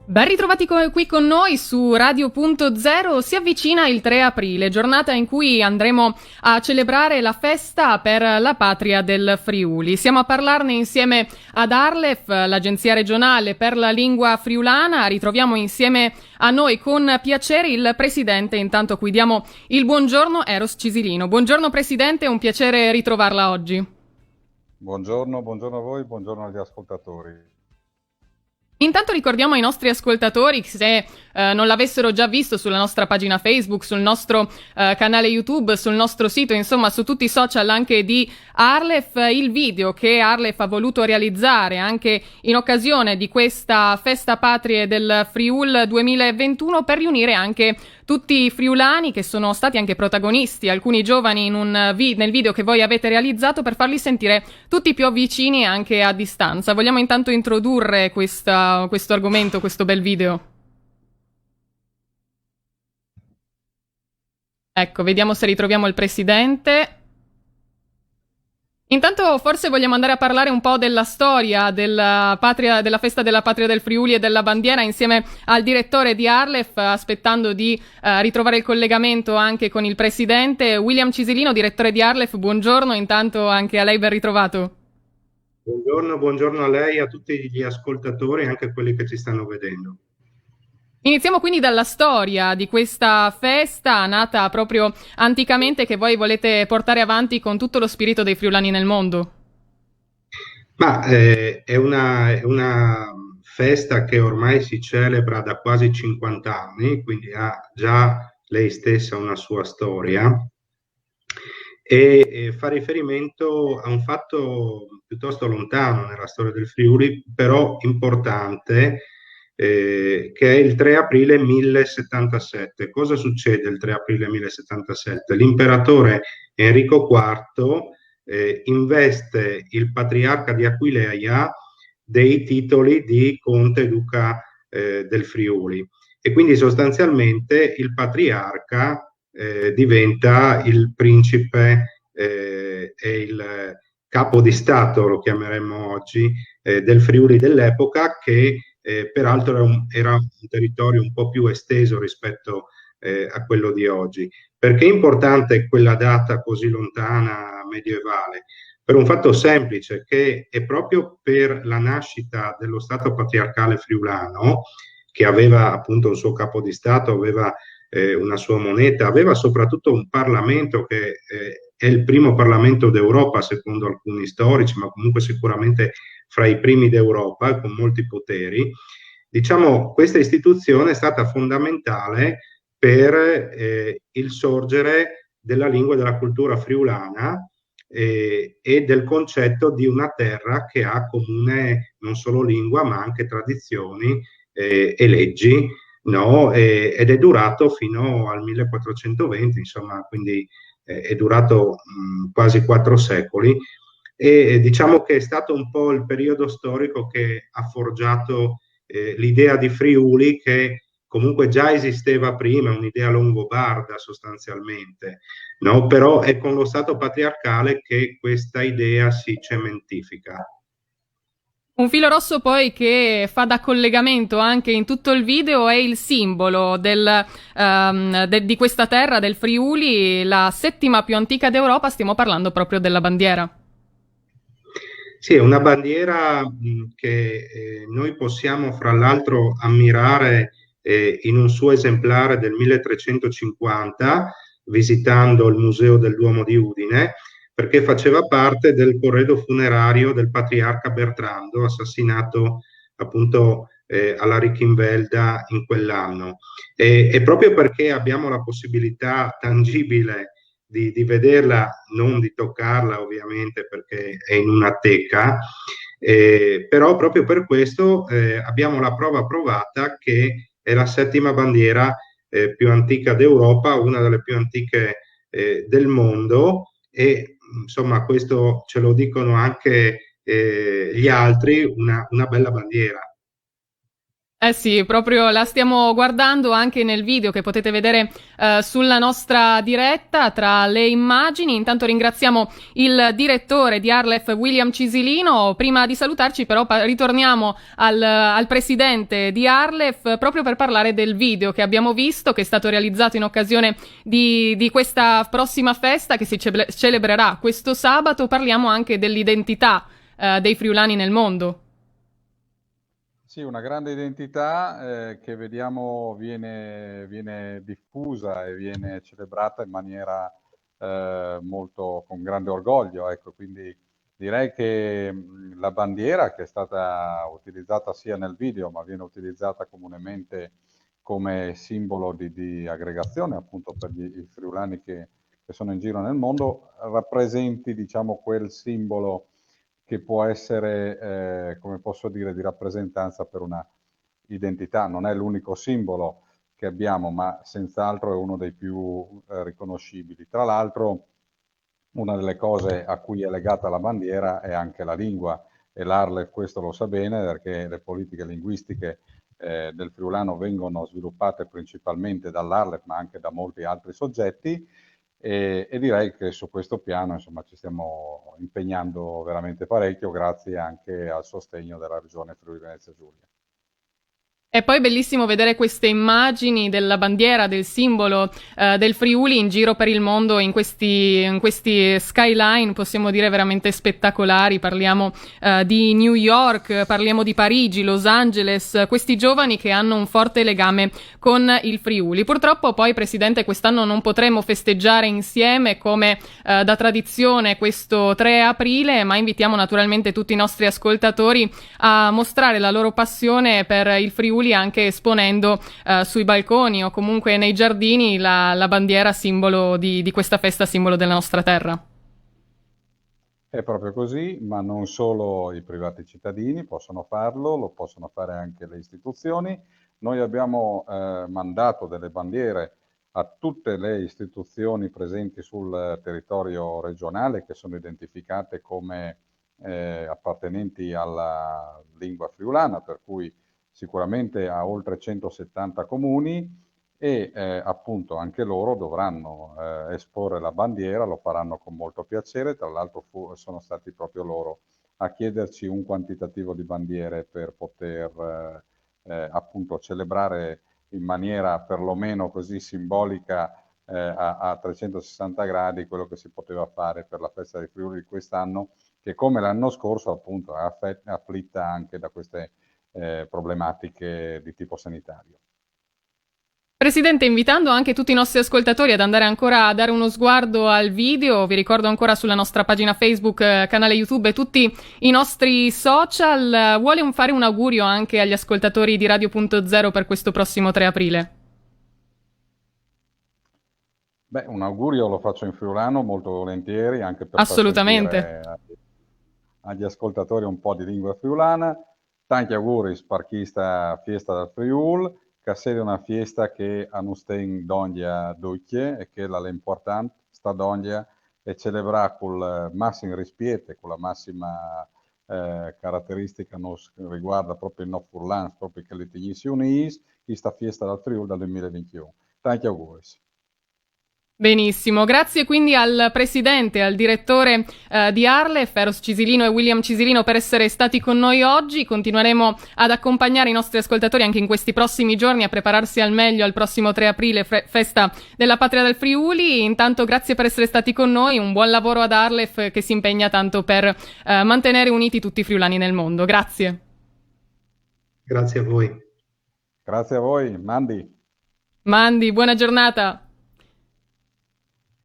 Ben ritrovati qui con noi su Radio.0. Si avvicina il 3 aprile, giornata in cui andremo a celebrare la festa per la patria del Friuli. Siamo a parlarne insieme ad Arlef, l'agenzia regionale per la lingua friulana. Ritroviamo insieme a noi con piacere il presidente, intanto cui diamo il buongiorno, Eros Cisilino. Buongiorno presidente, è un piacere ritrovarla oggi. Buongiorno a voi, buongiorno agli ascoltatori. Intanto ricordiamo ai nostri ascoltatori, se non l'avessero già visto, sulla nostra pagina Facebook, sul nostro canale YouTube, sul nostro sito, insomma su tutti i social anche di Arlef, il video che Arlef ha voluto realizzare anche in occasione di questa festa patrie del Friul 2021 per riunire anche tutti i friulani che sono stati anche protagonisti, alcuni giovani nel video che voi avete realizzato, per farli sentire tutti più vicini anche a distanza. Vogliamo intanto introdurre questo argomento, questo bel video. Ecco, vediamo se ritroviamo il presidente. Intanto forse vogliamo andare a parlare un po' della storia della festa della patria del Friuli e della bandiera insieme al direttore di Arlef, aspettando di ritrovare il collegamento anche con il presidente. William Cisilino, direttore di Arlef, buongiorno, intanto anche a lei ben ritrovato. Buongiorno a lei, a tutti gli ascoltatori e anche a quelli che ci stanno vedendo. Iniziamo quindi dalla storia di questa festa nata proprio anticamente, che voi volete portare avanti con tutto lo spirito dei friulani nel mondo. Ma è una festa che ormai si celebra da quasi 50 anni, quindi ha già lei stessa una sua storia e fa riferimento a un fatto piuttosto lontano nella storia del Friuli, però importante, che è il 3 aprile 1077. Cosa succede il 3 aprile 1077? L'imperatore Enrico IV investe il patriarca di Aquileia dei titoli di conte duca del Friuli, e quindi sostanzialmente il patriarca diventa il principe e il capo di Stato, lo chiameremmo oggi, del Friuli dell'epoca, che peraltro era un territorio un po' più esteso rispetto a quello di oggi. Perché è importante quella data così lontana, medievale? Per un fatto semplice, che è proprio per la nascita dello Stato patriarcale friulano, che aveva appunto un suo capo di Stato, aveva una sua moneta, aveva soprattutto un Parlamento che è il primo Parlamento d'Europa secondo alcuni storici, ma comunque sicuramente fra i primi d'Europa, con molti poteri. Diciamo, questa istituzione è stata fondamentale per il sorgere della lingua e della cultura friulana e del concetto di una terra che ha comune non solo lingua, ma anche tradizioni e leggi, no? Ed è durato fino al 1420, insomma, quindi è durato quasi 4 secoli. E diciamo che è stato un po' il periodo storico che ha forgiato l'idea di Friuli, che comunque già esisteva prima, un'idea longobarda sostanzialmente, no? Però è con lo Stato patriarcale che questa idea si cementifica. Un filo rosso poi che fa da collegamento anche in tutto il video è il simbolo di questa terra, del Friuli, la settima più antica d'Europa. Stiamo parlando proprio della bandiera. Sì, è una bandiera che noi possiamo fra l'altro ammirare in un suo esemplare del 1350, visitando il Museo del Duomo di Udine, perché faceva parte del corredo funerario del patriarca Bertrando, assassinato appunto alla Richinvelda in quell'anno. E proprio perché abbiamo la possibilità tangibile di vederla, non di toccarla ovviamente perché è in una teca, però proprio per questo abbiamo la prova provata che è la settima bandiera più antica d'Europa, una delle più antiche del mondo, e insomma questo ce lo dicono anche gli altri, una bella bandiera. Eh sì, proprio la stiamo guardando anche nel video che potete vedere sulla nostra diretta tra le immagini. Intanto ringraziamo il direttore di Arlef, William Cisilino. Prima di salutarci però ritorniamo al presidente di Arlef proprio per parlare del video che abbiamo visto, che è stato realizzato in occasione di questa prossima festa che si celebrerà questo sabato. Parliamo anche dell'identità dei friulani nel mondo. Sì, una grande identità che vediamo viene diffusa e viene celebrata in maniera molto con grande orgoglio, ecco, quindi direi che la bandiera che è stata utilizzata sia nel video, ma viene utilizzata comunemente come simbolo di aggregazione, appunto per i friulani che sono in giro nel mondo, rappresenti, diciamo, quel simbolo che può essere, come posso dire, di rappresentanza per una identità. Non è l'unico simbolo che abbiamo, ma senz'altro è uno dei più riconoscibili. Tra l'altro, una delle cose a cui è legata la bandiera è anche la lingua, e l'Arle questo lo sa bene perché le politiche linguistiche del friulano vengono sviluppate principalmente dall'Arle, ma anche da molti altri soggetti, e direi che su questo piano, insomma, ci stiamo impegnando veramente parecchio, grazie anche al sostegno della Regione Friuli Venezia Giulia. E poi bellissimo vedere queste immagini della bandiera, del simbolo del Friuli in giro per il mondo in questi skyline, possiamo dire veramente spettacolari. Parliamo di New York, parliamo di Parigi, Los Angeles, questi giovani che hanno un forte legame con il Friuli. Purtroppo poi, Presidente, quest'anno non potremo festeggiare insieme come da tradizione questo 3 aprile, ma invitiamo naturalmente tutti i nostri ascoltatori a mostrare la loro passione per il Friuli, anche esponendo sui balconi o comunque nei giardini la bandiera simbolo di questa festa, simbolo della nostra terra. È proprio così, ma non solo i privati cittadini possono farlo, lo possono fare anche le istituzioni. Noi abbiamo mandato delle bandiere a tutte le istituzioni presenti sul territorio regionale che sono identificate come appartenenti alla lingua friulana, per cui sicuramente a oltre 170 comuni, e appunto anche loro dovranno esporre la bandiera, lo faranno con molto piacere. Tra l'altro sono stati proprio loro a chiederci un quantitativo di bandiere per poter appunto celebrare in maniera perlomeno così simbolica a 360 gradi quello che si poteva fare per la festa dei Friuli di quest'anno, che come l'anno scorso appunto è afflitta anche da queste problematiche di tipo sanitario. Presidente, invitando anche tutti i nostri ascoltatori ad andare ancora a dare uno sguardo al video, vi ricordo ancora sulla nostra pagina Facebook, canale YouTube e tutti i nostri social. Vuole fare un augurio anche agli ascoltatori di Radio.0 per questo prossimo 3 aprile? Beh, un augurio lo faccio in friulano molto volentieri, anche per far Assolutamente. sentire agli ascoltatori un po' di lingua friulana. Tanti auguri, sparchista Fiesta del Friul, che sia una fiesta che anusten dondia ducce e che l'importante sta dondia e celebra col massimo rispetto, con la massima caratteristica nos riguarda proprio il nostro furlans, proprio che le si unis, questa Fiesta del Friul dal 2021. Tanti auguri. Benissimo, grazie quindi al presidente, al direttore di Arlef, Eros Cisilino e William Cisilino, per essere stati con noi oggi. Continueremo ad accompagnare i nostri ascoltatori anche in questi prossimi giorni a prepararsi al meglio al prossimo 3 aprile, festa della Patria del Friuli. Intanto grazie per essere stati con noi, un buon lavoro ad Arlef che si impegna tanto per mantenere uniti tutti i friulani nel mondo. Grazie. Grazie a voi. Grazie a voi, Mandi. Mandi, buona giornata.